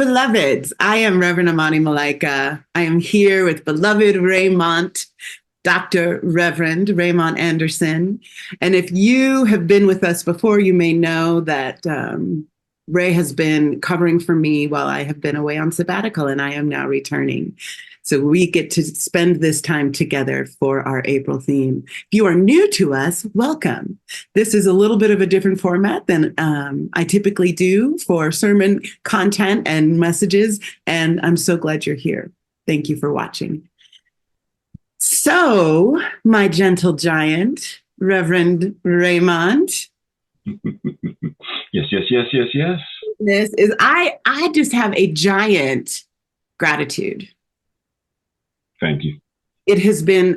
beloveds. I am Reverend Amani Malaika. I am here with beloved Raymont, Dr. Reverend Raymont Anderson. And if you have been with us before, you may know that Ray has been covering for me while I have been away on sabbatical, and I am now returning. So we get to spend this time together for our April theme. If you are new to us, welcome. This is a little bit of a different format than I typically do for sermon content and messages, and I'm so glad you're here. Thank you for watching. So, my gentle giant, Reverend Raymont. Yes. This is I just have a giant gratitude. Thank you. It has been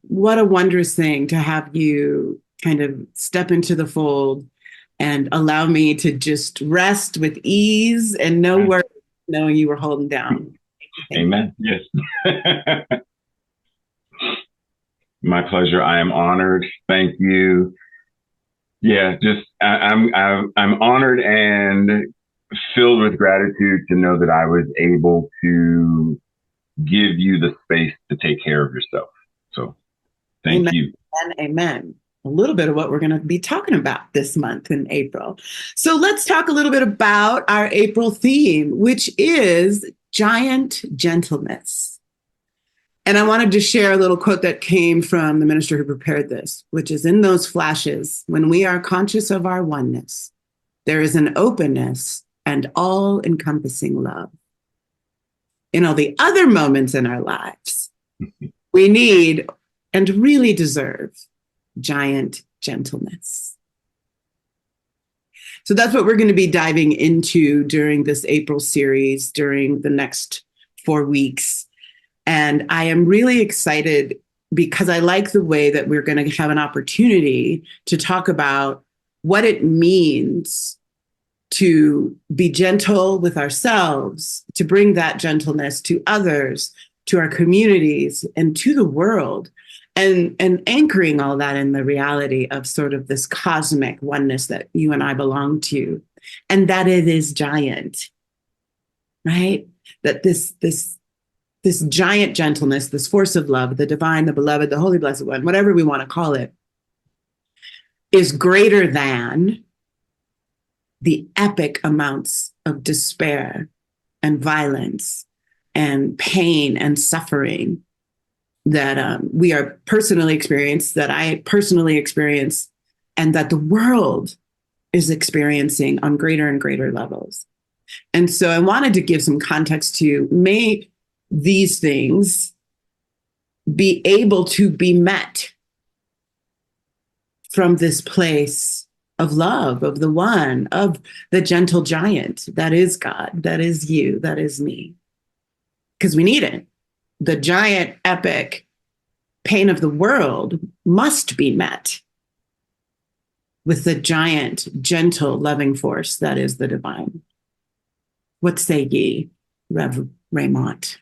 what a wondrous thing to have you kind of step into the fold and allow me to just rest with ease and no worries, knowing you were holding down. Amen. Yes. My pleasure. I am honored. Thank you. Yeah, just I'm honored and filled with gratitude to know that I was able to give you the space to take care of yourself. So thank you. Amen. A little bit of what we're going to be talking about this month in April. So let's talk a little bit about our April theme, which is giant gentleness. And I wanted to share a little quote that came from the minister who prepared this, which is, in those flashes, when we are conscious of our oneness, there is an openness and all-encompassing love. In all the other moments in our lives, we need and really deserve giant gentleness. So that's what we're going to be diving into during this April series, during the next 4 weeks. And I am really excited because I like the way that we're going to have an opportunity to talk about what it means to be gentle with ourselves, to bring that gentleness to others, to our communities, and to the world, and anchoring all that in the reality of sort of this cosmic oneness that you and I belong to, and that it is giant, right? That this giant gentleness, this force of love, the divine, the beloved, the holy blessed one, whatever we want to call it, is greater than the epic amounts of despair and violence and pain and suffering that we are personally experienced, that I personally experience, and that the world is experiencing on greater and greater levels. And so I wanted to give some context to, may these things be able to be met from this place of love, of the one, of the gentle giant that is God, that is you, that is me. Because we need it. The giant, epic pain of the world must be met with the giant, gentle, loving force that is the divine. What say ye, Rev Raymont?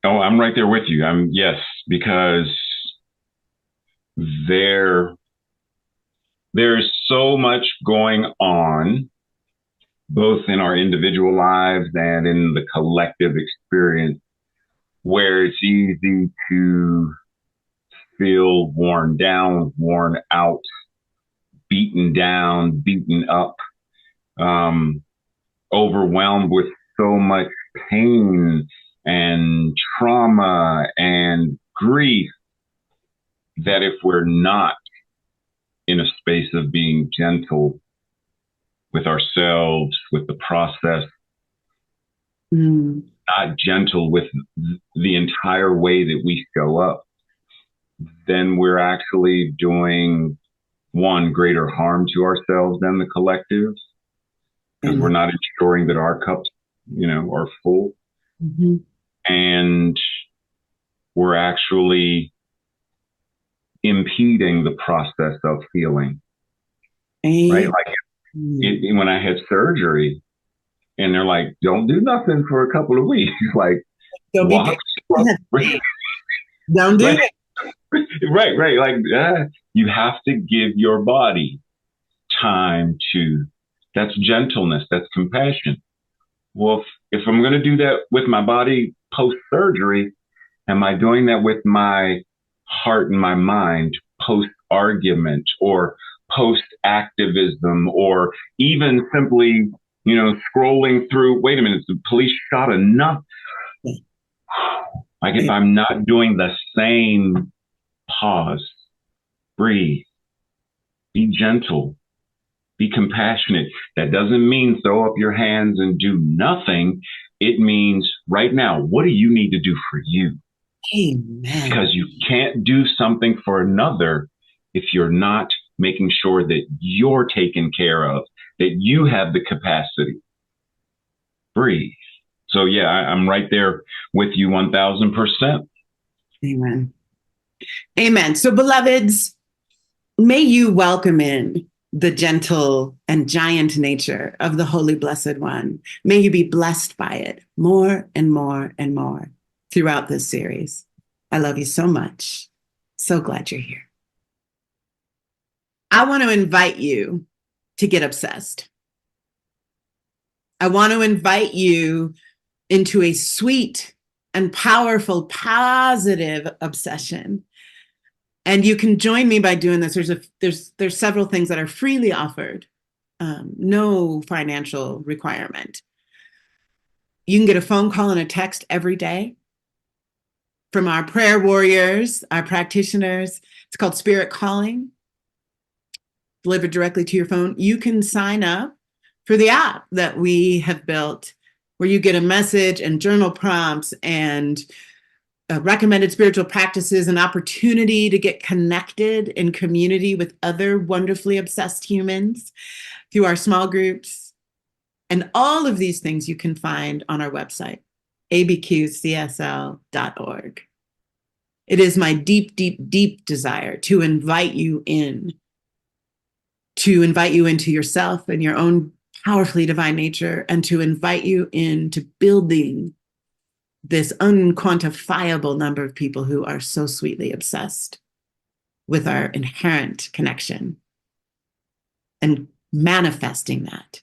Oh, I'm right there with you. Yes, because there's so much going on, both in our individual lives and in the collective experience, where it's easy to feel worn down, worn out, beaten down, beaten up, overwhelmed with so much pain and trauma and grief, that if we're not in a space of being gentle with ourselves, with the process, not gentle with the entire way that we show up, then we're actually doing, one, greater harm to ourselves than the collective, because we're not ensuring that our cups, are full. And we're actually impeding the process of healing. Right? Like when I had surgery and they're like, don't do nothing for a couple of weeks. Like, don't walk. Don't do it. Right. Like, you have to give your body time to, that's gentleness, that's compassion. well, if I'm going to do that with my body post surgery, am I doing that with my heart and my mind post argument or post activism or even simply, scrolling through? Wait a minute, the police shot enough. Like if I'm not doing the same, pause, breathe, be gentle, be compassionate. That doesn't mean throw up your hands and do nothing. It means right now, what do you need to do for you? Amen. Because you can't do something for another if you're not making sure that you're taken care of, that you have the capacity. Breathe. So yeah, I'm right there with you 1000%. Amen. Amen. So, beloveds, may you welcome in the gentle and giant nature of the Holy Blessed One. May you be blessed by it more and more and more throughout this series. I love you so much. So glad you're here. I want to invite you to get obsessed. I want to invite you into a sweet and powerful, positive obsession. And you can join me by doing this. There's several things that are freely offered, no financial requirement. You can get a phone call and a text every day from our prayer warriors, our practitioners. It's called Spirit Calling, delivered directly to your phone. You can sign up for the app that we have built, where you get a message and journal prompts and recommended spiritual practices, an opportunity to get connected in community with other wonderfully obsessed humans through our small groups. And all of these things you can find on our website, abqcsl.org. It is my deep, deep, deep desire to invite you into yourself and your own powerfully divine nature, and to invite you into building this unquantifiable number of people who are so sweetly obsessed with our inherent connection and manifesting that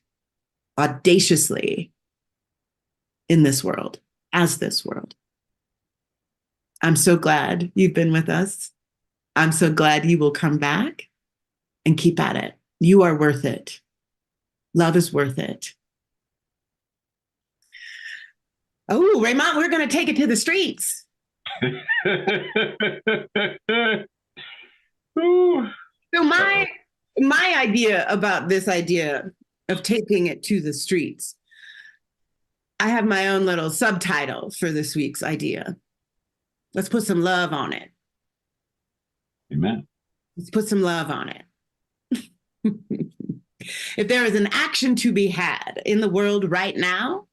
audaciously in this world, as this world. I'm so glad you've been with us. I'm so glad you will come back and keep at it. You are worth it. Love is worth it. Oh, Raymont, we're going to take it to the streets. So my idea about this idea of taking it to the streets, I have my own little subtitle for this week's idea. Let's put some love on it. Amen. Let's put some love on it. If there is an action to be had in the world right now,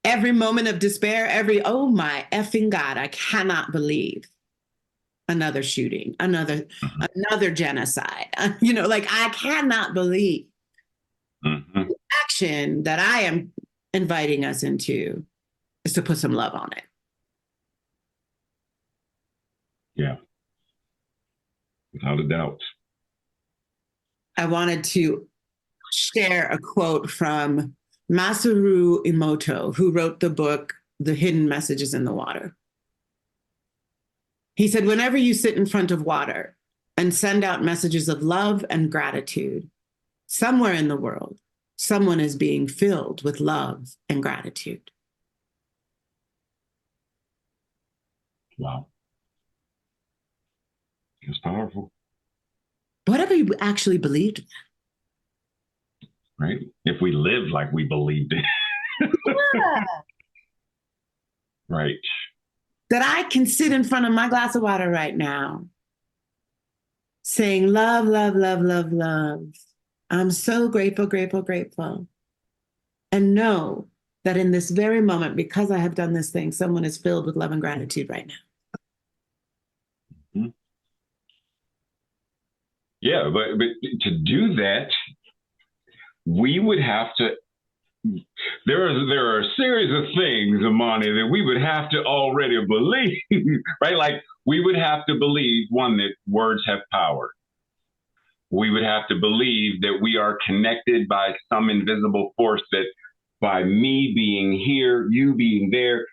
every moment of despair, oh my effing God, I cannot believe another shooting, another genocide. I cannot believe the action that I am inviting us into is to put some love on it. Yeah. Without a doubt. I wanted to share a quote from Masaru Emoto, who wrote the book, The Hidden Messages in the Water. He said, whenever you sit in front of water and send out messages of love and gratitude, somewhere in the world, someone is being filled with love and gratitude. Wow. It's powerful. What if we actually believed that? Right? If we lived like we believed it. Yeah. Right. That I can sit in front of my glass of water right now saying love, love, love, love, love. I'm so grateful, grateful, grateful. And know that in this very moment, because I have done this thing, someone is filled with love and gratitude right now. Mm-hmm. Yeah, but to do that, we would have to. There are a series of things, Amani, that we would have to already believe, right? Like we would have to believe, one, that words have power. we would have to believe that we are connected by some invisible force, that by me being here, you being there,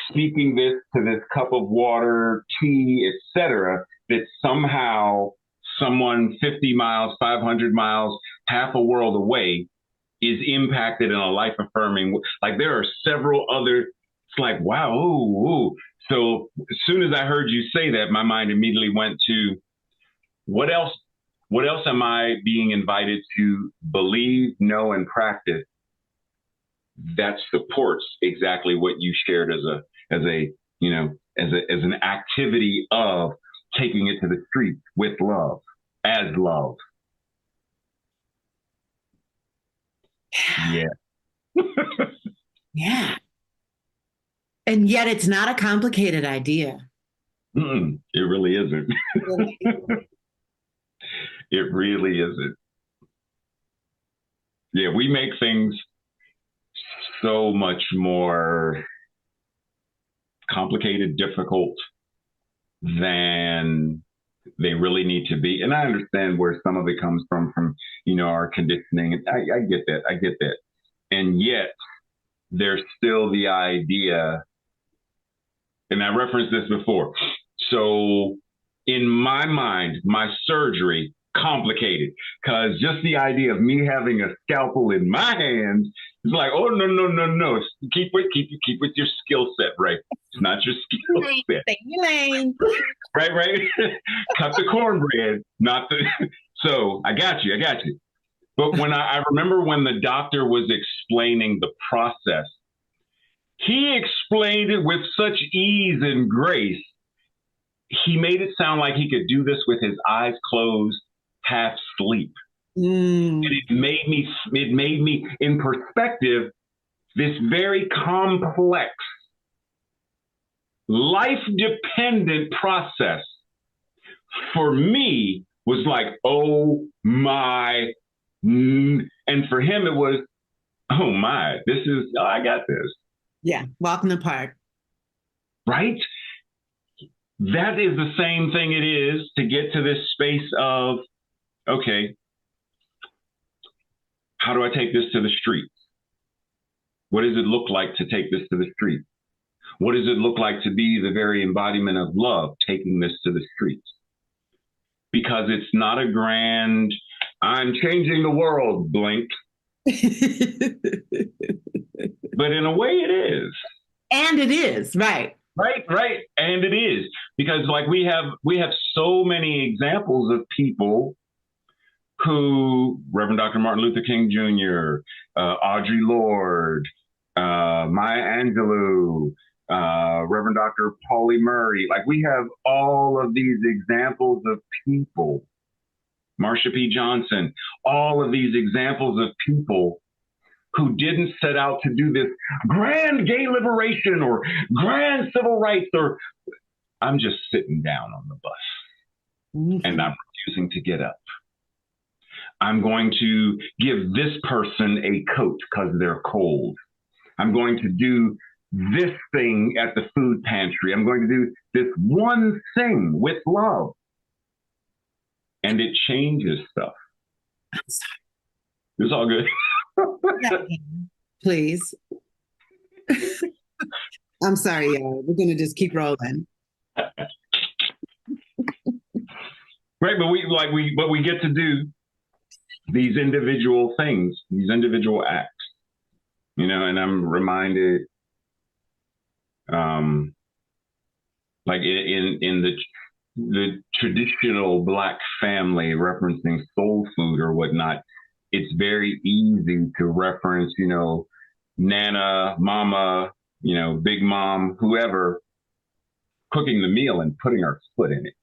speaking this to this cup of water, tea, etc., that somehow someone 50 miles, 500 miles, half a world away is impacted in a life affirming. Like there are several other, it's like, wow, ooh, ooh. So as soon as I heard you say that, my mind immediately went to what else? What else am I being invited to believe, know, and practice that supports exactly what you shared as a you know as an activity of taking it to the streets with love, as love. Yeah. Yeah. And yet it's not a complicated idea. It really isn't. It really isn't. Yeah, we make things so much more complicated, difficult than they really need to be. And I understand where some of it comes from, our conditioning. I get that. I get that. And yet there's still the idea, and I referenced this before. So in my mind, my surgery, complicated, because just the idea of me having a scalpel in my hands is like, oh no, no, no, no. Keep with your skill set, right? It's not your skill set. Right, right. Cut the cornbread, not the. So I got you. But when I remember when the doctor was explaining the process, he explained it with such ease and grace. He made it sound like he could do this with his eyes closed, half sleep. And it made me in perspective, this very complex, life dependent process for me was like, oh my. And for him, it was, oh my, I got this. Yeah, walk in the park. Right? That is the same thing it is to get to this space of, okay, how do I take this to the streets? What does it look like to take this to the streets? What does it look like to be the very embodiment of love, taking this to the streets? Because it's not a grand, I'm changing the world, blink. But in a way it is. And it is, right. Right. And it is. Because like we have so many examples of people who, Reverend Dr. Martin Luther King Jr., Audre Lorde, Maya Angelou, Reverend Dr. Pauli Murray. Like we have all of these examples of people, Marsha P. Johnson, all of these examples of people who didn't set out to do this grand gay liberation or grand civil rights, or I'm just sitting down on the bus and I'm refusing to get up. I'm going to give this person a coat because they're cold. I'm going to do this thing at the food pantry. I'm going to do this one thing with love. And it changes stuff. It's all good. Please. I'm sorry, y'all. We're going to just keep rolling. Right, but we get to do these individual things, these individual acts, and I'm reminded, like in the traditional Black family, referencing soul food or whatnot, it's very easy to reference, Nana, Mama, Big Mom, whoever, cooking the meal and putting our foot in it.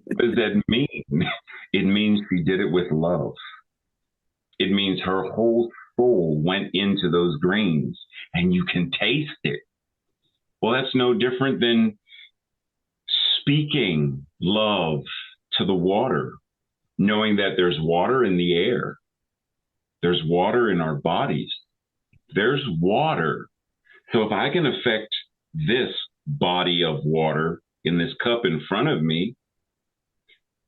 What does that mean? It means she did it with love. It means her whole soul went into those greens and you can taste it. Well, that's no different than speaking love to the water, knowing that there's water in the air. There's water in our bodies. There's water. So if I can affect this body of water in this cup in front of me,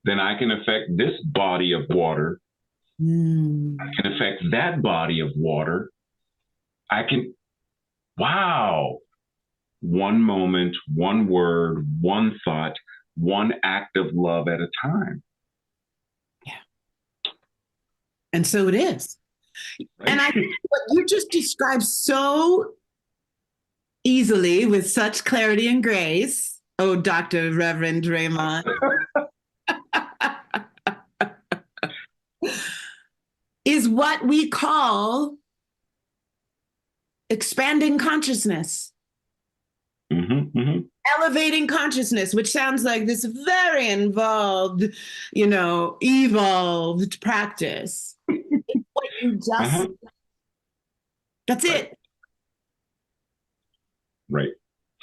then I can affect this body of water. I can affect that body of water. I can, wow. One moment, one word, one thought, one act of love at a time. Yeah. And so it is. Right? And I think what you just described so easily with such clarity and grace, oh, Dr. Reverend Raymont, is what we call expanding consciousness. Elevating consciousness, which sounds like this very involved, evolved practice. It's what you just, that's right. It. Right.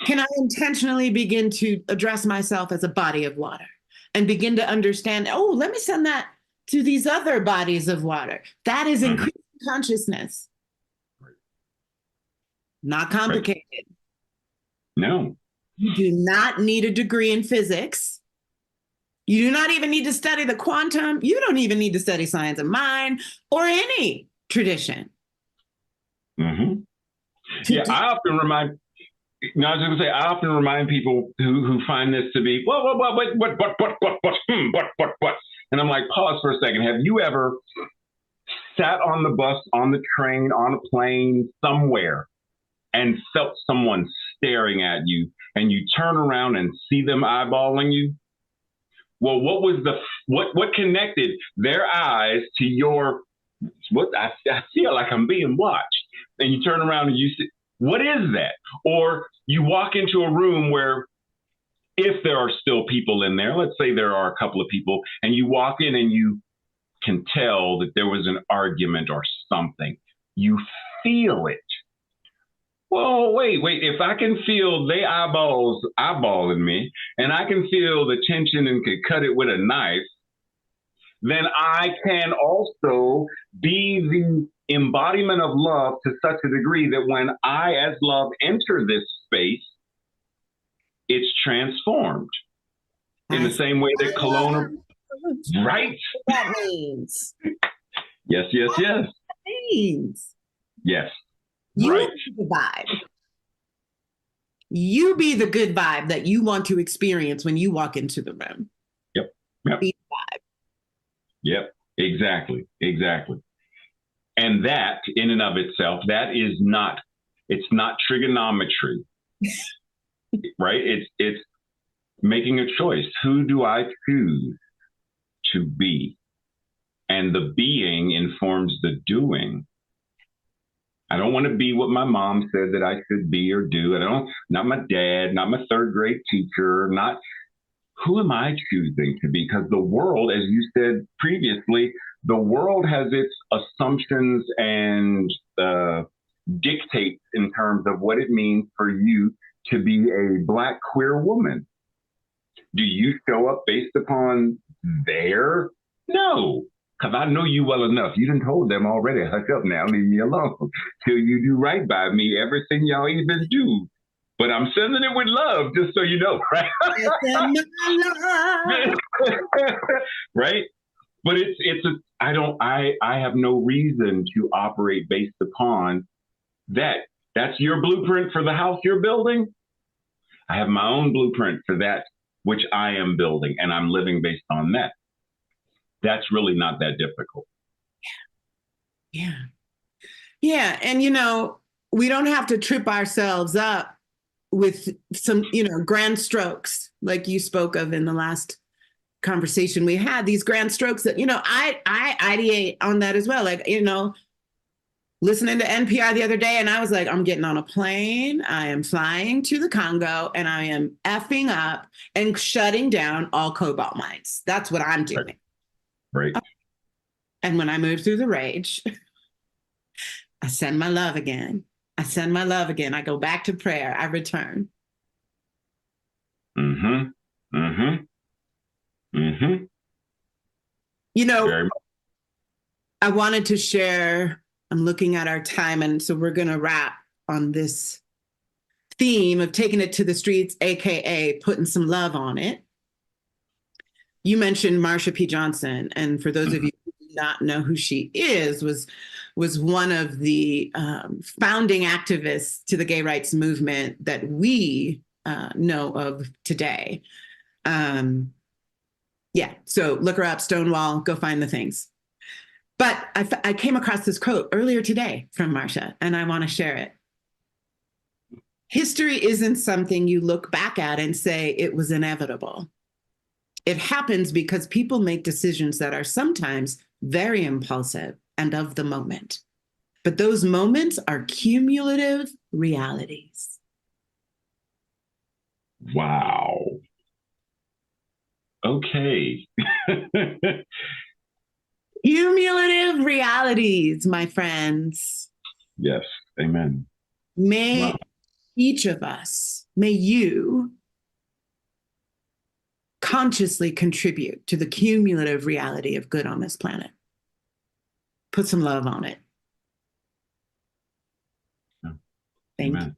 Can I intentionally begin to address myself as a body of water and begin to understand, oh, let me send that to these other bodies of water. That is increasing consciousness. Right. Not complicated. Right. No. You do not need a degree in physics. You do not even need to study the quantum. You don't even need to study science of mind or any tradition. Yeah, I often remind people who find this to be, what, and I'm like, pause for a second. Have you ever sat on the bus, on the train, on a plane, somewhere, and felt someone staring at you, and you turn around and see them eyeballing you? Well, what connected their eyes to your, I feel like I'm being watched. And you turn around and you see, what is that? Or you walk into a room where, if there are still people in there, let's say there are a couple of people, and you walk in and you can tell that there was an argument or something. You feel it. Well, wait. If I can feel they eyeballing me, and I can feel the tension and could cut it with a knife, then I can also be the embodiment of love to such a degree that when I, as love, enter this space, it's transformed in the same way that Kelowna, right? That means. Yes. That means. Yes. You right. be the vibe. You be the good vibe that you want to experience when you walk into the room. Yep. Be the vibe. Yep. Exactly. And that, in and of itself, it's not trigonometry, right? It's making a choice. Who do I choose to be? And the being informs the doing. I don't want to be what my mom said that I should be or do. Not my dad, not my third grade teacher, who am I choosing to be? Because the world, as you said previously, the world has its assumptions and dictates in terms of what it means for you to be a Black queer woman. Do you show up based upon their? No. Because I know you well enough. You done told them already, hush up now, leave me alone. Till you do right by me, everything y'all even do. But I'm sending it with love, just so you know, right? Right? But I have no reason to operate based upon that. That's your blueprint for the house you're building. I have my own blueprint for that, which I am building, and I'm living based on that. That's really not that difficult. Yeah. And, we don't have to trip ourselves up with some, grand strokes like you spoke of in the last conversation we had, these grand strokes that, I ideate on that as well. Like, listening to NPR the other day, and I was like, I'm getting on a plane. I am flying to the Congo, and I am effing up and shutting down all cobalt mines. That's what I'm doing. Right. And when I move through the rage, I send my love again. I go back to prayer. I return. I wanted to share, I'm looking at our time, and so we're going to wrap on this theme of taking it to the streets, AKA putting some love on it. You mentioned Marsha P. Johnson, and for those of you who do not know who she is, was one of the founding activists to the gay rights movement that we know of today. Yeah, so look her up, Stonewall, go find the things. But I came across this quote earlier today from Marsha, and I want to share it. History isn't something you look back at and say it was inevitable. It happens because people make decisions that are sometimes very impulsive and of the moment. But those moments are cumulative realities. Wow. Okay. Cumulative realities, my friends. Yes. Amen. May Wow. each of us, may you consciously contribute to the cumulative reality of good on this planet. Put some love on it. Yeah. Thank Amen. you.